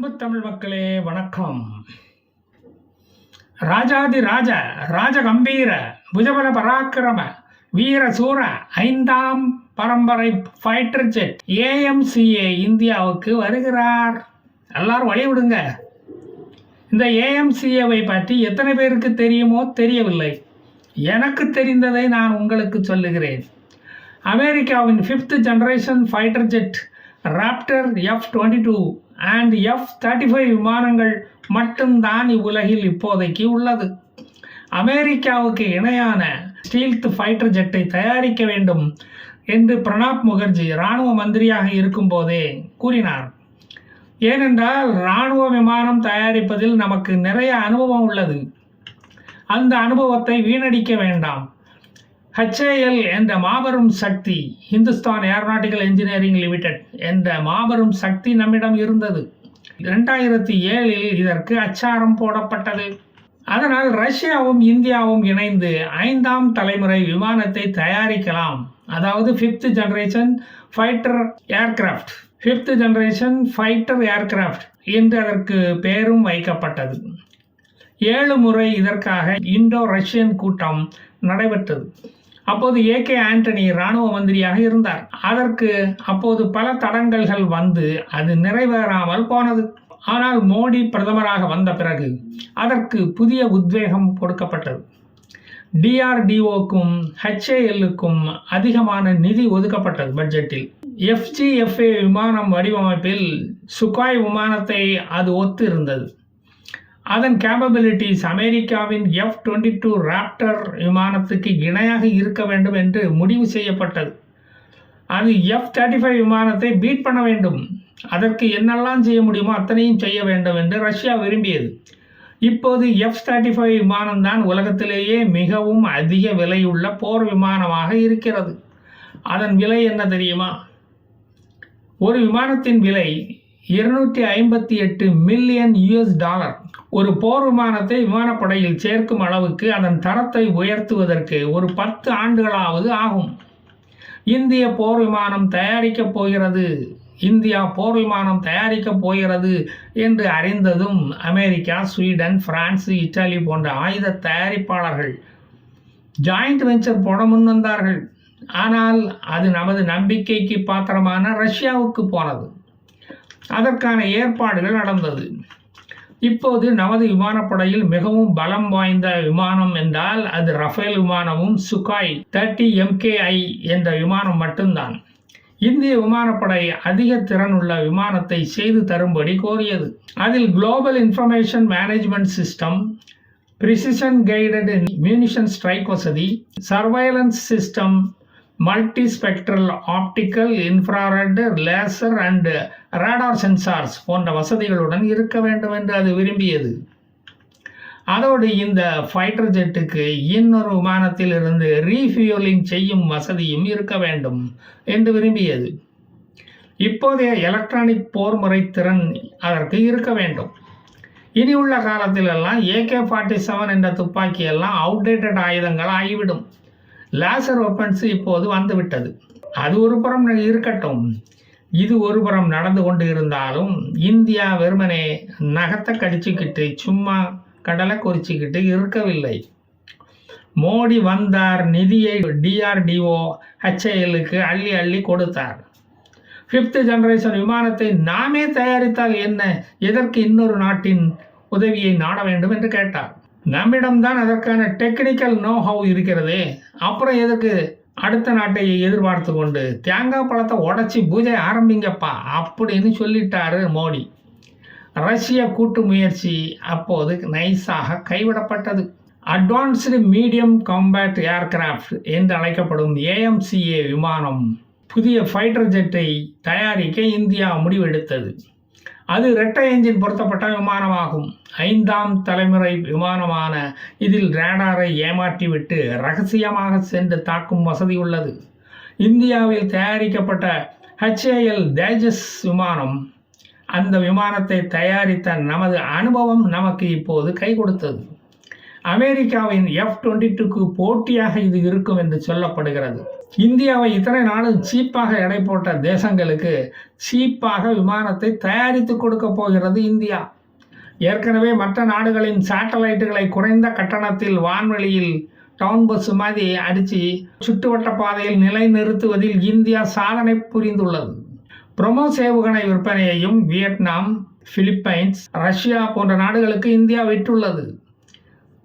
அன்பு தமிழ் மக்களே வணக்கம். ராஜாதி ராஜ ராஜகம்பீர புஜபல பராக்கிரம வீர சூர 5ஆம் பரம்பரை ஃபைட்டர் ஜெட் AMCA இந்தியாவுக்கு வருகிறார். எல்லாரும் வழி விடுங்க. இந்த AMCAவை பற்றி எத்தனை பேருக்கு தெரியுமோ தெரியவில்லை. எனக்கு தெரிந்ததை நான் உங்களுக்கு சொல்லுகிறேன். அமெரிக்காவின் 5th generation fighter jet raptor F-22 and F-35 விமானங்கள் மட்டும்தான் இவ்வுலகில் இப்போதைக்கு உள்ளது. அமெரிக்காவுக்கு இணையான ஸ்டீல்த் ஃபைட்டர் ஜெட்டை தயாரிக்க வேண்டும் என்று பிரணாப் முகர்ஜி இராணுவ மந்திரியாக இருக்கும்போதே கூறினார். ஏனென்றால் இராணுவ விமானம் தயாரிப்பதில் நமக்கு நிறைய அனுபவம் உள்ளது. அந்த அனுபவத்தை வீணடிக்க வேண்டாம். HAL என்ற மாபெரும் சக்தி, ஹிந்துஸ்தான் ஏரோநாட்டிக்கல் இன்ஜினியரிங் லிமிடெட் என்ற மாபெரும் சக்தி நம்மிடம் இருந்தது. 2007இல் இதற்கு அச்சாரம் போடப்பட்டது. அதனால் ரஷ்யாவும் இந்தியாவும் இணைந்து 5ஆம் தலைமுறை விமானத்தை தயாரிக்கலாம். அதாவது 5th generation fighter aircraft 5th generation fighter aircraft என்று அதற்கு பெயரும் வைக்கப்பட்டது. 7 முறை இதற்காக இந்தோ ரஷ்யன் கூட்டம் நடைபெற்றது. அப்போது AK ஆண்டனி இராணுவ மந்திரியாக இருந்தார். அதற்கு அப்போது பல தடங்கல்கள் வந்து அது நிறைவேறாமல் போனது. ஆனால் மோடி பிரதமராக வந்த பிறகு அதற்கு புதிய உத்வேகம் கொடுக்கப்பட்டது. DRDOக்கும் HALக்கும் அதிகமான நிதி ஒதுக்கப்பட்டது பட்ஜெட்டில். FGFA விமானம் வடிவமைப்பில் சுகாய் விமானத்தை அது ஒத்து இருந்தது. அதன் கேப்பபிலிட்டிஸ் அமெரிக்காவின் F-22 ராப்டர் விமானத்துக்கு இணையாக இருக்க வேண்டும் என்று முடிவு செய்யப்பட்டது. அது F-35 விமானத்தை பீட் பண்ண வேண்டும். அதற்கு என்னெல்லாம் செய்ய முடியுமோ அத்தனையும் செய்ய வேண்டும் என்று ரஷ்யா விரும்பியது. இப்போது F-35 விமானம்தான் உலகத்திலேயே மிகவும் அதிக விலையுள்ள போர் விமானமாக இருக்கிறது. அதன் விலை என்ன தெரியுமா? ஒரு விமானத்தின் விலை $258 மில்லியன். ஒரு போர் விமானத்தை விமானப்படையில் சேர்க்கும் அளவுக்கு அதன் தரத்தை உயர்த்துவதற்கு ஒரு 10 ஆண்டுகளாவது ஆகும். இந்தியா போர் விமானம் தயாரிக்கப் போகிறது என்று அறிந்ததும் அமெரிக்கா, ஸ்வீடன், பிரான்ஸ், இத்தாலி போன்ற ஆயுத தயாரிப்பாளர்கள் ஜாயிண்ட் வெஞ்சர் போட முன் வந்தார்கள். ஆனால் அது நமது நம்பிக்கைக்கு பாத்திரமான ரஷ்யாவுக்கு போனது. அதற்கான ஏற்பாடுகள் நடந்தது. இப்போது நமது விமானப்படையில் மிகவும் பலம் வாய்ந்த விமானம் என்றால் அது ரஃபேல் விமானமும் சுகாய் 30 MKI என்ற விமானம் மட்டும்தான். இந்திய விமானப்படை அதிக திறனுள்ள விமானத்தை செய்து தரும்படி கோரியது. அதில் global information management system, precision guided munition strike வசதி, surveillance system, multi spectral optical, infrared, laser and radar sensors போன்ற வசதிகளுடன் இருக்க வேண்டும் என்று அது விரும்பியது. அதோடு இந்த ஃபைட்டர் ஜெட்டுக்கு இன்னொரு விமானத்தில் இருந்து ரீஃபியூலிங் செய்யும் வசதியும் இருக்க வேண்டும் என்று விரும்பியது. இப்போதைய எலக்ட்ரானிக் போர்முறை திறன் அதற்கு இருக்க வேண்டும். இனி உள்ள காலத்திலெல்லாம் AK-47 என்ற துப்பாக்கி எல்லாம் அவுடேட்டட் ஆயுதங்கள் ஆகிவிடும். லேசர் வெப்பன்ஸ் இப்போது வந்துவிட்டது. அது ஒரு புறம் இருக்கட்டும். இது ஒரு புறம் நடந்து கொண்டு இருந்தாலும் இந்தியா வெறுமனே நகத்தை கடிச்சுக்கிட்டு சும்மா கடலை கொறிச்சிக்கிட்டு இருக்கவில்லை. மோடி வந்தார், நிதியை DRDO HALக்கு அள்ளி அள்ளி கொடுத்தார். 5th ஜெனரேஷன் விமானத்தை நாமே தயாரித்தால் என்ன, எதற்கு இன்னொரு நாட்டின் உதவியை நாட வேண்டும் என்று கேட்டார். நம்மிடம்தான் அதற்கான டெக்னிக்கல் நோ-ஹவ் இருக்கிறதே, அப்புறம் எதுக்கு அடுத்த நாட்டை எதிர்பார்த்து கொண்டு தேங்காய் பழத்தை உடச்சி பூஜை ஆரம்பிங்கப்பா அப்படின்னு சொல்லிட்டாரு மோடி. ரஷ்ய கூட்டு முயற்சி அப்போது நைஸாக கைவிடப்பட்டது. அட்வான்ஸ்டு மீடியம் காம்பேட் ஏர்கிராஃப்ட் என்று அழைக்கப்படும் AMCA விமானம் புதிய ஃபைட்டர் ஜெட்டை தயாரிக்க இந்தியா முடிவெடுத்தது. அது இரட்டை என்ஜின் பொருத்தப்பட்ட விமானமாகும். 5ஆம் தலைமுறை விமானமான இதில் ரேடாரை ஏமாற்றிவிட்டு ரகசியமாக சென்று தாக்கும் வசதி உள்ளது. இந்தியாவில் தயாரிக்கப்பட்ட HAL தேஜஸ் விமானம், அந்த விமானத்தை தயாரித்த நமது அனுபவம் நமக்கு இப்போது கை கொடுத்தது. அமெரிக்காவின் F-22க்கு போட்டியாக இது இருக்கும் என்று சொல்லப்படுகிறது. இந்தியாவை இத்தனை நாளும் சீப்பாக எடை போட்ட தேசங்களுக்கு சீப்பாக விமானத்தை தயாரித்து கொடுக்க போகிறது இந்தியா. ஏற்கனவே மற்ற நாடுகளின் சேட்டலைட்டுகளை குறைந்த கட்டணத்தில் வான்வெளியில் டவுன் பஸ் மாதிரி அடித்து சுற்றுவட்ட பாதையில் நிலைநிறுத்துவதில் இந்தியா சாதனை புரிந்துள்ளது. பிரம்மோஸ் ஏவுகணை விற்பனையையும் வியட்நாம், பிலிப்பைன்ஸ், ரஷ்யா போன்ற நாடுகளுக்கு இந்தியா விற்றுள்ளது.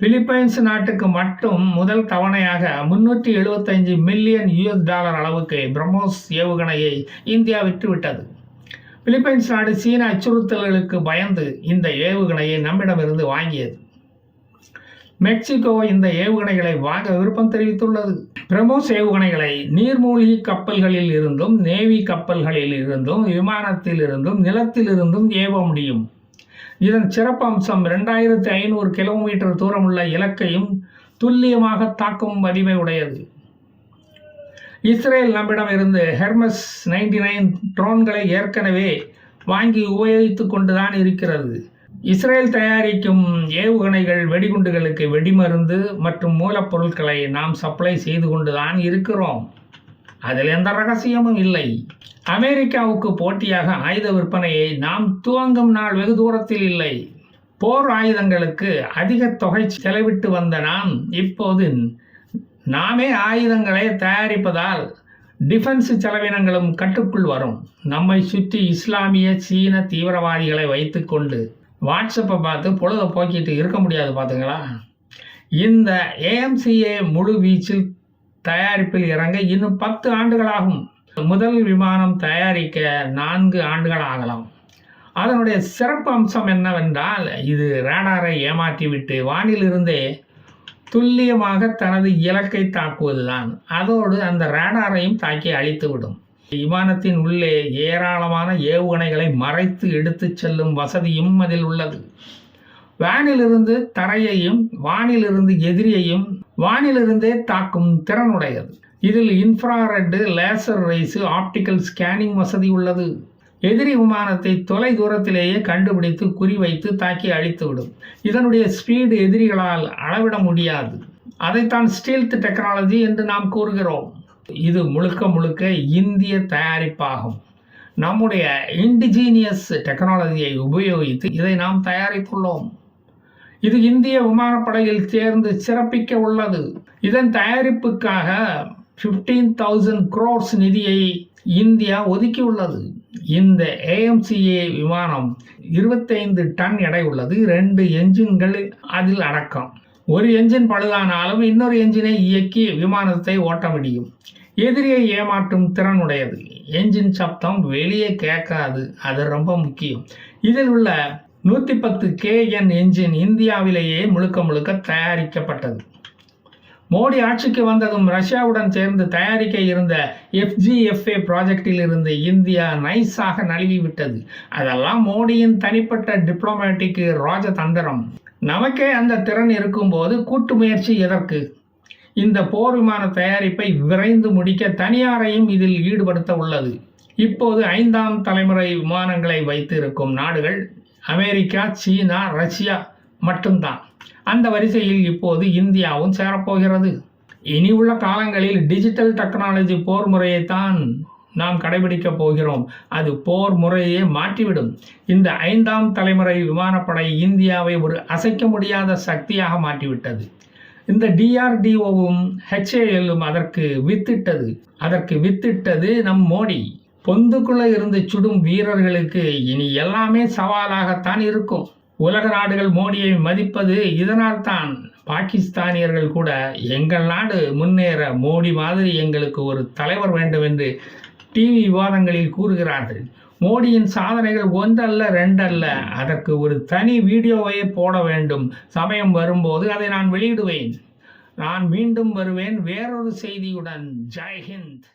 பிலிப்பைன்ஸ் நாட்டுக்கு மட்டும் முதல் தவணையாக $375 மில்லியன் அளவுக்கு பிரம்மோஸ் ஏவுகணையை இந்தியா விற்றுவிட்டது. பிலிப்பைன்ஸ் நாடு சீன அச்சுறுத்தல்களுக்கு பயந்து இந்த ஏவுகணையை நம்மிடமிருந்து வாங்கியது. மெக்சிகோ இந்த ஏவுகணைகளை வாங்க விருப்பம் தெரிவித்துள்ளது. பிரம்மோஸ் ஏவுகணைகளை நீர்மூழ்கி கப்பல்களில் இருந்தும், நேவி கப்பல்களில் இருந்தும், விமானத்தில் இருந்தும், நிலத்தில் இருந்தும் ஏவ முடியும். இதன் சிறப்பம்சம் 2500 கிலோமீட்டர் தூரமுள்ள இலக்கையும் துல்லியமாக தாக்கும் வலிமை உடையது. இஸ்ரேல் நம்மிடம் இருந்து ஹெர்மஸ் 99 ட்ரோன்களை ஏற்கனவே வாங்கி உபயோகித்துக் கொண்டுதான் இருக்கிறது. இஸ்ரேல் தயாரிக்கும் ஏவுகணைகள், வெடிகுண்டுகளுக்கு வெடிமருந்து மற்றும் மூலப்பொருட்களை நாம் சப்ளை செய்து கொண்டுதான் இருக்கிறோம். அதில் எந்த ரகசியமும் இல்லை. அமெரிக்காவுக்கு போட்டியாக ஆயுத விற்பனையை நாம் துவங்கும் நாள் வெகு தூரத்தில் இல்லை. போர் ஆயுதங்களுக்கு அதிக தொகை செலவிட்டு வந்த நாம் இப்போது நாமே ஆயுதங்களை தயாரிப்பதால் டிஃபென்ஸ் செலவினங்களும் கட்டுக்குள் வரும். நம்மை சுற்றி இஸ்லாமிய, சீன தீவிரவாதிகளை வைத்துக்கொண்டு வாட்ஸ்அப்பை பார்த்து பொழுதை போக்கிட்டு இருக்க முடியாது. பார்த்துங்களா, இந்த AMCA முழு வீச்சில் தயாரிப்பில் இறங்க இன்னும் 10 ஆண்டுகளாகும். முதல் விமானம் தயாரிக்க 4 ஆண்டுகள் ஆகலாம். அதனுடைய சிறப்பு அம்சம் என்னவென்றால், இது ரேடாரை ஏமாற்றிவிட்டு வானிலிருந்தே துல்லியமாக தனது இலக்கை தாக்குவதுதான். அதோடு அந்த ரேடாரையும் தாக்கி அழித்துவிடும். விமானத்தின் உள்ளே ஏராளமான ஏவுகணைகளை மறைத்து எடுத்து செல்லும் வசதியும் அதில் உள்ளது. வானிலிருந்து தரையையும், வானிலிருந்து எதிரியையும் வானிலிருந்தே தாக்கும் திறனுடையது. இதில் infrared, laser race, optical scanning வசதி உள்ளது. எதிரி விமானத்தை தொலை தூரத்திலேயே கண்டுபிடித்து குறிவைத்து தாக்கி அழித்துவிடும். இதனுடைய ஸ்பீடு எதிரிகளால் அளவிட முடியாது. அதைத்தான் ஸ்டீல்த் டெக்னாலஜி என்று நாம் கூறுகிறோம். இது முழுக்க முழுக்க இந்திய தயாரிப்பாகும். நம்முடைய இண்டிஜீனியஸ் டெக்னாலஜியை உபயோகித்து இதை நாம் தயாரித்துள்ளோம். இது இந்திய விமானப்படையில் சேர்ந்து சிறப்பிக்க உள்ளது. இதன் தயாரிப்புக்காக 15,000 crores நிதியை இந்தியா ஒதுக்கியுள்ளது. இந்த AMCA விமானம் 25 டன் எடை உள்ளது. 2 என்ஜின்கள் அதில் அடக்கம். ஒரு என்ஜின் பழுதானாலும் இன்னொரு என்ஜினை இயக்கி விமானத்தை ஓட்ட முடியும். எதிரியை ஏமாற்றும் திறனுடையது. என்ஜின் சப்தம் வெளியே கேட்காது, அது ரொம்ப முக்கியம். இதில் உள்ள 110 KN என்ஜின் இந்தியாவிலேயே முழுக்க முழுக்க தயாரிக்கப்பட்டது. மோடி ஆட்சிக்கு வந்ததும் ரஷ்யாவுடன் சேர்ந்து தயாரிக்க இருந்த FGFA ப்ராஜெக்டில் இருந்து இந்தியா நைஸாக நழுவிவிட்டது. அதெல்லாம் மோடியின் தனிப்பட்ட டிப்ளமேட்டிக் ராஜதந்திரம். நமக்கே அந்த திறன் இருக்கும்போது கூட்டு முயற்சி எதற்கு? இந்த போர் விமான தயாரிப்பை விரைந்து முடிக்க தனியாரையும் இதில் ஈடுபடுத்த உள்ளது. இப்போது 5ஆம் தலைமுறை விமானங்களை வைத்து இருக்கும் நாடுகள் அமெரிக்கா, சீனா, ரஷ்யா மட்டும்தான். அந்த வரிசையில் இப்போது இந்தியாவும் சேரப்போகிறது. இனி உள்ள காலங்களில் டிஜிட்டல் டெக்னாலஜி போர் முறையைத்தான் நாம் கடைபிடிக்கப் போகிறோம். அது போர் முறையே மாற்றிவிடும். இந்த 5ஆம் தலைமுறை விமானப்படை இந்தியாவை ஒரு அசைக்க முடியாத சக்தியாக மாற்றிவிட்டது. இந்த DRDOவும் HALம் அதற்கு வித்திட்டது நம் மோடி. பொந்துக்குள்ள இருந்து சுடும் வீரர்களுக்கு இனி எல்லாமே சவாலாகத்தான் இருக்கும். உலக நாடுகள் மோடியை மதிப்பது இதனால் தான். பாகிஸ்தானியர்கள் கூட எங்கள் நாடு முன்னேற மோடி மாதிரி எங்களுக்கு ஒரு தலைவர் வேண்டும் என்று டிவி விவாதங்களில் கூறுகிறார்கள். மோடியின் சாதனைகள் 1 அல்ல 2 அல்ல, அதற்கு ஒரு தனி வீடியோவையே போட வேண்டும். சமயம் வரும்போது அதை நான் வெளியிடுவேன். நான் மீண்டும் வருவேன் வேறொரு செய்தியுடன். ஜெய் ஹிந்த்.